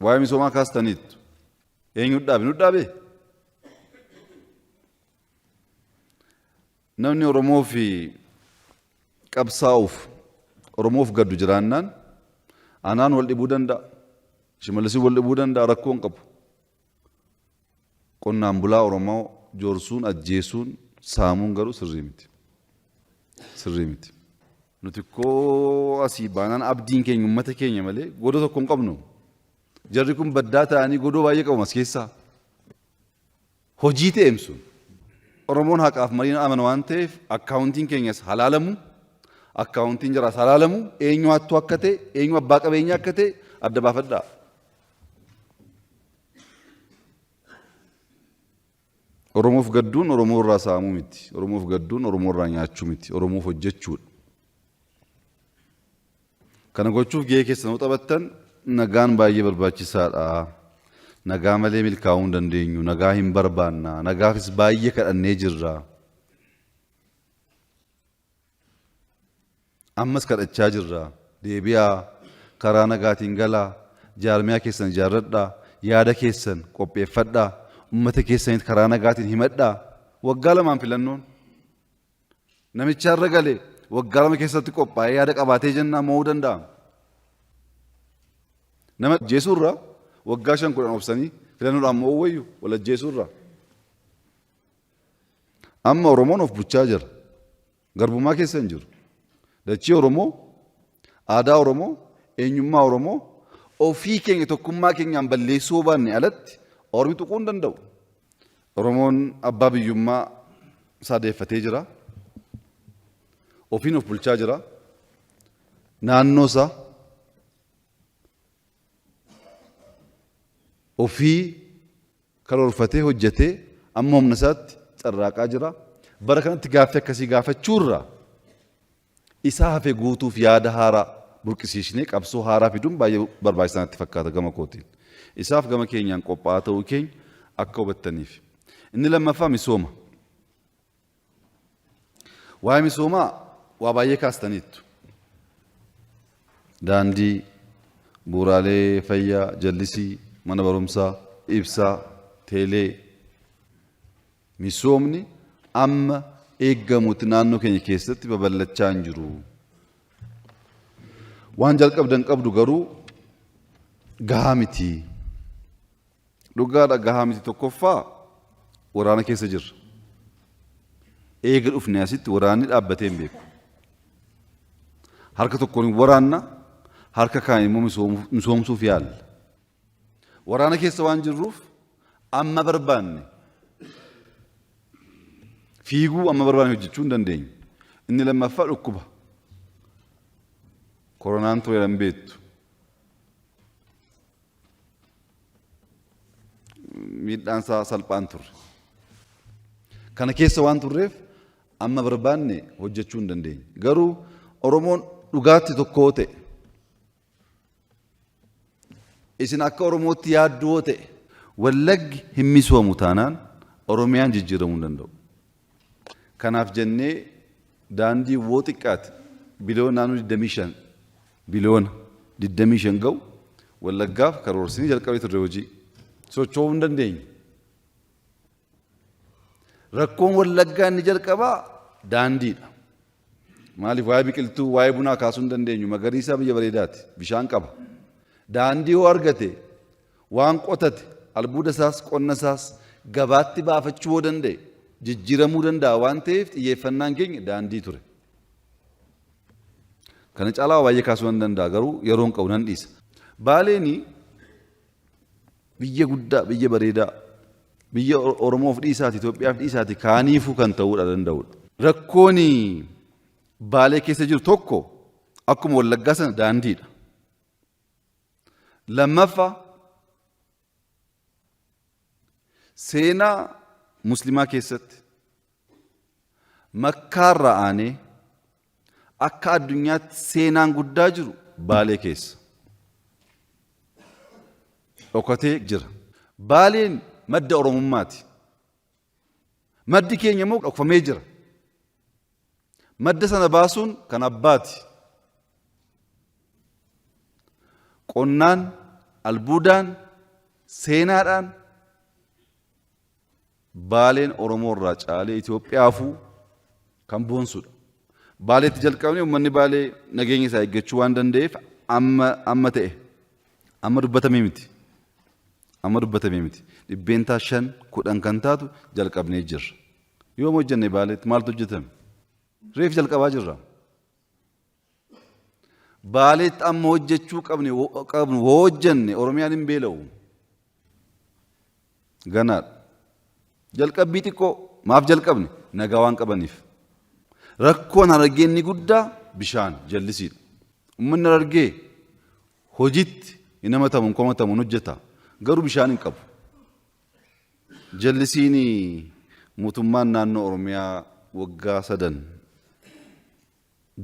waa'ee misoomaa kaastaniittu. Eenyu dhaabe? Namni Oromoo fi qabsaa'uuf Oromoof gaddu jiraannaan anaan wal dhibuu danda'a. Shimallisii wal dhibuu danda'a, rakkoo hin qabu. Qonnaan bulaa Oromoo joorsuun, ajjeesuun, saamuun garuu sirrii miti. Nuti koo asii baanaan abdiin keenya uummata keenya malee godoo tokko hin qabnu. Jarri kun baddaa ta'anii godoo baay'ee qabu as keessaa. Hojii ta'eemsuun Oromoon haqaaf mariin amanu waan ta'eef akkaawuntiin keenyas halaalamu, akkaawuntiin jaraas halaalamu, eenyu hattuu akka ta'e, eenyu abbaa qabeenyaa akka ta'e adda baafadhaa. Oromoof gadduun Oromoo irraa saamuu miti. Oromoof gadduun Oromoo irraa nyaachuu miti. Oromoof hojjechuudha. Kana gochuuf gahee keessan yoo taphattan nagaan baay'ee barbaachisaadha. Nagaa malee milkaa'uu hin dandeenyu. Nagaa hin barbaanna. Nagaafis baay'ee kadhannee jirra. Ammas kadhachaa jirra. Deebi'aa karaa nagaatiin galaa. Jaarmiyaa keessan ijaarradhaa. Yaada keessan qopheeffadhaa. Uummata keessanitti karaa nagaatiin himadhaa. Waggaa lamaan filannoon. Namicharra galee waggaa lama keessatti qophaa'ee yaada qabaatee jennaan mo'uu danda'a. Nama ajjeesuurraa waggaa 5 obsanii filannoodhaan mo'uu wayyu wal ajjeesuurraa. Amma Oromoon of bulchaa jira. Garbummaa keessa hin jiru. Dachii Oromoo, aadaa Oromoo, eenyummaa Oromoo ofii keenya tokkummaa keenyaan balleessuu baanne alatti Ormi tuquu hin danda'u. Oromoon abbaa biyyummaa isaa deeffatee jira. Ofiin of bulchaa jira. Naannoo isaa ofii karoorfatee hojjetee amma humna isaatti carraaqaa jira. Bara kanatti gaaffii akkasii gaafachuurraa isaa hafe guutuuf yaada haaraa burqisiisnee qabsoo haaraa fiduun baay'ee barbaachisaa natti fakkaata gama kootiin. Isaaf gama keenyaan qophaa'aa ta'uu keenya akka hubattaniif. Inni lammaffaa misooma. Waa'ee misoomaa waa baay'ee kaastaniittu. Daandii, bu'uuraalee fayyaa, jallisii, mana barumsaa, ibsaa, teelee. Misoomni amma eeggamutti naannoo keenya keessatti babal'achaa hin jiru. Waan jalqabdan qabdu garuu gahaa miti. Dhugaadha gahaa miti. Tokkoffaa waraana keessa jirra. Eega dhufne asitti waraanni dhaabbatee hin beeku. Harka tokkoon waraanna, harka kaan immoo misoomsuuf yaalla. Waraana keessa waan jirruuf amma barbaanne fiiguu amma barbaanne hojjechuu hin dandeenyu. Inni lammaffaa dhukkuba. Koronaan ture hin beektu. Miidhaan isaa salphaan turre. Kana keessa waan turreef amma barbaanne hojjechuu hin dandeenyu. Garuu Oromoon dhugaatti tokkoo ta'e. Isin akka Oromootti yaaddoo ta'e. Wallaggi hin misoomu taanaan Oromiyaan jijjiiramuu hin danda'u. Kanaaf jennee daandii woo xiqqaati biliyoona naannoo 25 biliyoona 25 ga'u Wallaggaaf karoorsinii jalqabee turre hojii. Socho'uu hin dandeenye. Rakkoon Wallaggaa inni jalqabaa daandiidha. Maaliif waa'ee biqiltuu, waa'ee bunaa kaasuu hin dandeenyu. Magariisaa biyya bareedaati. Bishaan qaba. Daandii yoo argate, waan qotate, albuuda isaas, qonna isaas gabaatti baafachuu yoo danda'e, jijjiiramuu danda'a waan ta'eef xiyyeeffannaan keenya daandii ture. Kana caalaa baay'ee kaasuu hin danda'a garuu yeroon qabu nan dhiisa. Baaleeni biyya guddaa, biyya bareedaa, biyya Oromoof dhiisaati, Itoophiyaaf dhiisaati kaaniifuu kan ta'uudha danda'udha. Rakkoon Baalee keessa jiru tokko akkuma Wallaggaa sana daandiidha. Lammaffaa seenaa Muslimaa keessatti Makkaarraa aanee akka addunyaatti seenaan guddaa jiru Baalee keessa. Dhokatee jira. Baaleen madda Oromummaati. Maddi keenya immoo dhokfamee jira. Madda sana baasuun kan abbaati. Qonnaan albuudaan, seenaadhaan baaleen Oromoo irraa caalee Itoophiyaafuu kan boonsudha. Baaleetti jalqabnee uummanni baalee nageenya isaa eeggachuu waan danda'eef amma ta'e amma dubbatamee miti. Amma dubbatamee miti. Dhibbeentaa 5-10 kan taatu jalqabnee jirra. Yoom hojjenne baaleetti maaltu hojjetame? Reef jalqabaa jirra. Baaleetti amma hojjechuu qabnu hojjenne Oromiyaan hin beela'u. Ganaadha. Jalqabbii xiqqoo maaf jalqabne nagaa waan qabaniif. Rakkoon Harargee inni guddaa bishaan jallisiidha. Uummanni Harargee hojiitti hin hamatamu hin komatamu hin hojjeta. Garuu bishaan hin qabu. Jallisiin mootummaan naannoo Oromiyaa waggaa 3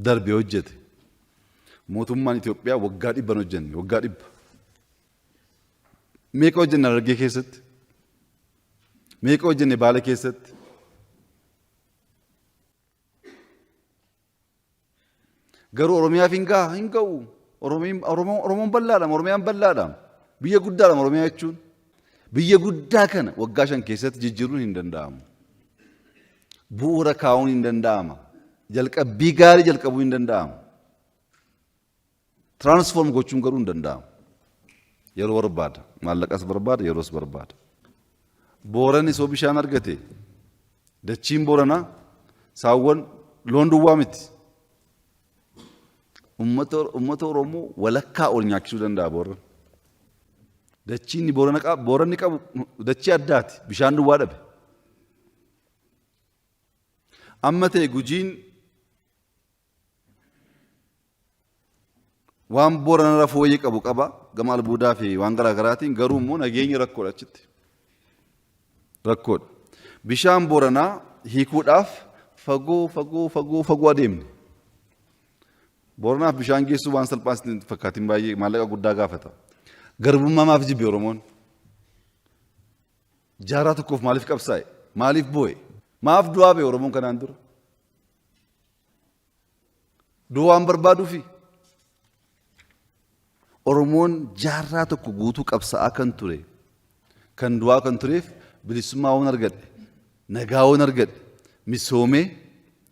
darbe hojjete. Mootummaan Itoophiyaa waggaa 100 hojjenne waggaa 100. Meeqa hojjenne Harargee keessatti? Meeqa hojjenne Baalee keessatti? Garuu Oromiyaaf hin ga'u. Oromoon bal'aadha. Oromiyaan bal'aadha. Biyya guddaadha Oromiyaa jechuun. Biyya guddaa kana waggaa 5 keessatti jijjiiruun hin danda'amu. Bu'uura kaa'uun hin danda'ama. Jalqabbii gaarii jalqabuu hin danda'amu. Transform gochuun garuu hin danda'amu. Yeroo barbaada. Maallaqas barbaada, yeroos barbaada. Booranni soo bishaan argate. Dachiin Booranaa saawwan loon duwwaa miti. Uummata Oromoo walakkaa ol nyaachisuu danda'a Booran. Dachiin Booranni qabu dachii addaati. Bishaan duwwaa dhabe. Amma ta'e Gujiin waan Booranarra fooyyee qabu qaba. Gama albuudaa fi waan garaagaraatiin garuu immoo nageenyi rakkoodha achitti. Rakkoodha. Bishaan Booranaa hiikuudhaaf fagoo adeemne. Booranaaf bishaan geessuu waan salphaan fakkaatiin baay'ee maallaqa guddaa gaafata. Garbummaa maaf jibbe Oromoon? Jaarraa tokkoof maaliif qabsaa'e? Maaliif boo'e? Maaf du'aa ba'e Oromoon kanaan dura? Du'a waan barbaaduufi? Oromoon jaarraa tokko guutuu qabsaa'aa kan ture, kan du'aa kan tureef bilisummaa waan argadhe, nagaa waan argadhe, misoomee,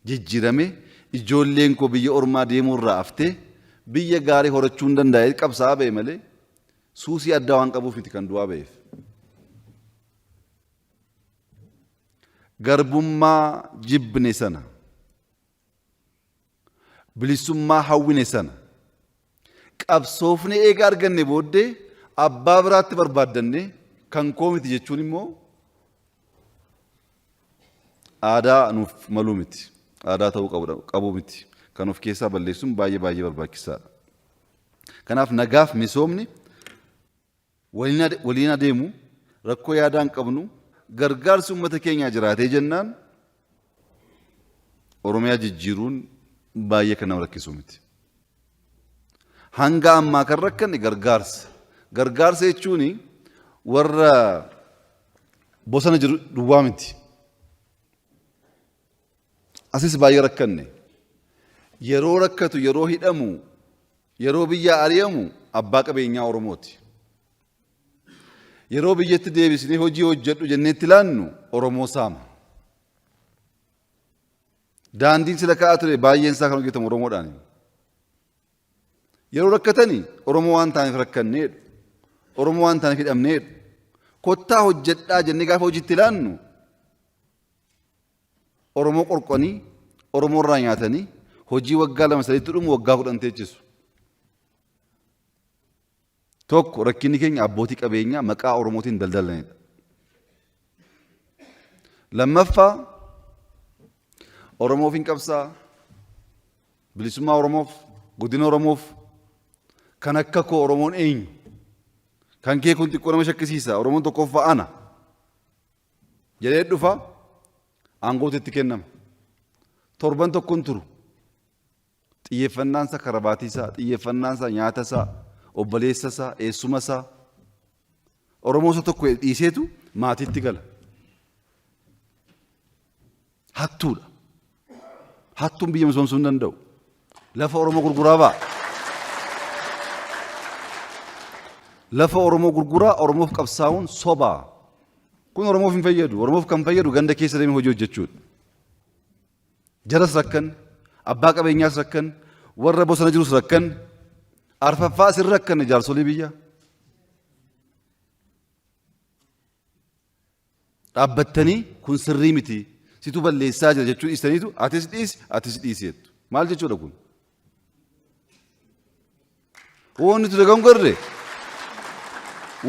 jijjiiramee, ijoolleen koo biyya ormaa deemuu irraa haftee biyya gaarii horachuu hin danda'e qabsaa'aa ba'e malee suusii addaa waan qabuuf miti kan du'aa ba'eef. Garbummaa jibbine sana, bilisummaa hawwine sana, qabsoofne eega arganne booddee abbaa biraatti barbaaddanne kan koo miti jechuun immoo aadaa nuuf maluu miti. Aadaa ta'uu qabu miti. Kan of keessaa balleessuun baay'ee barbaachisaadha. Kanaaf nagaaf misoomni waliin adeemu rakkoo yaadaan qabnu gargaarsi uummata keenyaa jiraatee jennaan Oromiyaa jijjiiruun baay'ee kan nama rakkisu miti. Hanga ammaa kan rakkanne gargaarsa. Gargaarsa jechuun warra bosona jiru duwwaa miti. Asis baay'ee rakkanne. Yeroo rakkatu, yeroo hidhamu, yeroo biyya ari'amu abbaa qabeenyaa Oromooti. Yeroo biyyatti deebisnee hojii hojjedhu jenneetti laannu Oromoo saama. Daandiin sila ka'aa ture baay'een isaa kan hojjetamu Oromoodhaan. Yeroo rakkatanii Oromoo waan taaneef rakkanneedhu. Oromoo waan taaneef hidhamneedhu. Kottaa hojjedhaa jennee gaafa hojiitti laannu Oromoo qorqanii, Oromoo irraa nyaatanii hojii waggaa 2-3 dhumu waggaa 10 teechisu. Tokko rakkinni keenya abbootii qabeenyaa maqaa Oromootiin daldalanidha. Lammaffaa Oromoof hin qabsaa, bilisummaa Oromoof, guddina Oromoof kan akka koo Oromoon eenyu? Kan kee kun xiqqoo nama shakkisiisa. Oromoon tokkoffaa ana jedhee dhufa aangootu itti kennama. Torban tokkoon turu. Xiyyeeffannaan isaa karabaatii isaa, xiyyeeffannaan isaa nyaata isaa, obboleessa isaa, eessuma isaa. Oromoo isa tokko dhiiseetu maatiitti gala. Hattuudha. Hattuun biyya misoomsuu hin danda'u. Lafa Oromoo gurguraa ba'a. lafa Oromoo gurguraa Oromoof qabsaa'uun sobaa. Kun Oromoof hin fayyadu. Oromoof kan fayyadu ganda keessa deemee hojii hojjechuudha. Jaras rakkan, abbaa qabeenyaas rakkan, warra bosona jirus rakkan, arfaffaas hin rakkanne jaarsolii biyyaa. Dhaabbattanii kun sirrii miti. Situ balleessaa jira jechuun dhiistaniitu atis dhiisi jettu. Maal jechuudha kun? Woon nuti dhagahuun garre,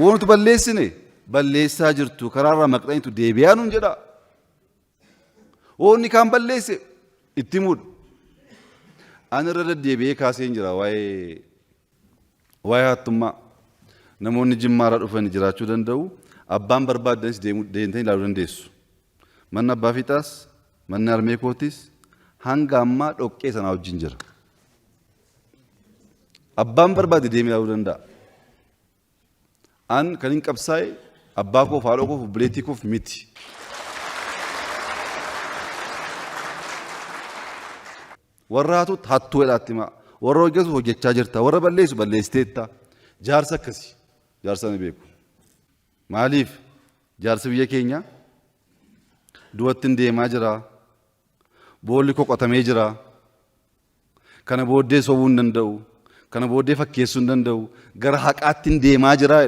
woon nuti balleessine balleessaa jirtu karaarraa maqxaniitu deebi'aa nuun jedha. Woonni kaan balleesse itti muudha. Ani irra deddeebi'ee kaasee hin jira waa'ee hattummaa. Namoonni jimmaarraa dhufan jiraachuu danda'u. Abbaan barbaadanis deemtanii ilaaluu dandeessu. Manni abbaa fiixaas, manni harmee kootis hanga ammaa dhoqqee sanaa wajjin jira. Abbaan barbaade deemee ilaaluu danda'a. An kan hin qabsaa'e abbaa koof, haadha koof, obboleettii koof miti. Warra hatuutti hattuu jedhaatti himaa. Warra hojjetu hojjechaa jirta. Warra balleessu balleessiteetta. Jaarsa akkasii. Jaarsa ni beeku. Maaliif jaarsi biyya keenya du'attiin deemaa jira. Boolli qoqotamee jira. Kana booddee sobuu hin danda'u. Kana booddee fakkeessuu hin danda'u. Gara haqaattiin deemaa jira.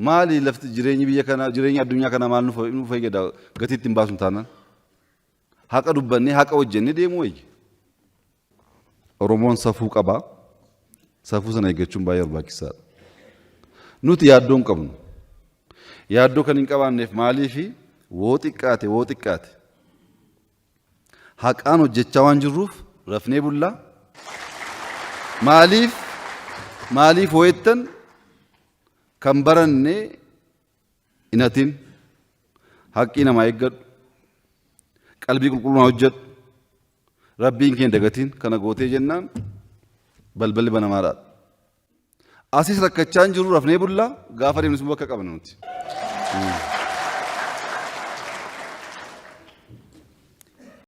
Maali lafti jireenyi biyya kana jireenya addunyaa kana maal nu fayyada gatii ittiin baasuun taanaan? Haqa dubbannee haqa hojjennee deemuu wayya. Oromoon safuu qaba. Safuu sana eeggachuun baay'ee barbaachisaadha. Nuti yaaddoo hin qabnu. Yaaddoo kan hin qabaanneef maaliifi woo xiqqaate. Haqaan hojjechaa waan jirruuf rafnee bullaa. Maaliif hoo'ettan kan barannee hin hatin haqqii namaa eeggadhu. Qalbii qulqulluun hojjedhu. Rabbiin keenya dagatiin kana gootee jennaan balballi banamaadha. Asis rakkachaa hin jiru rafnee bullaa gaafa deemnis bakka qabna nuti.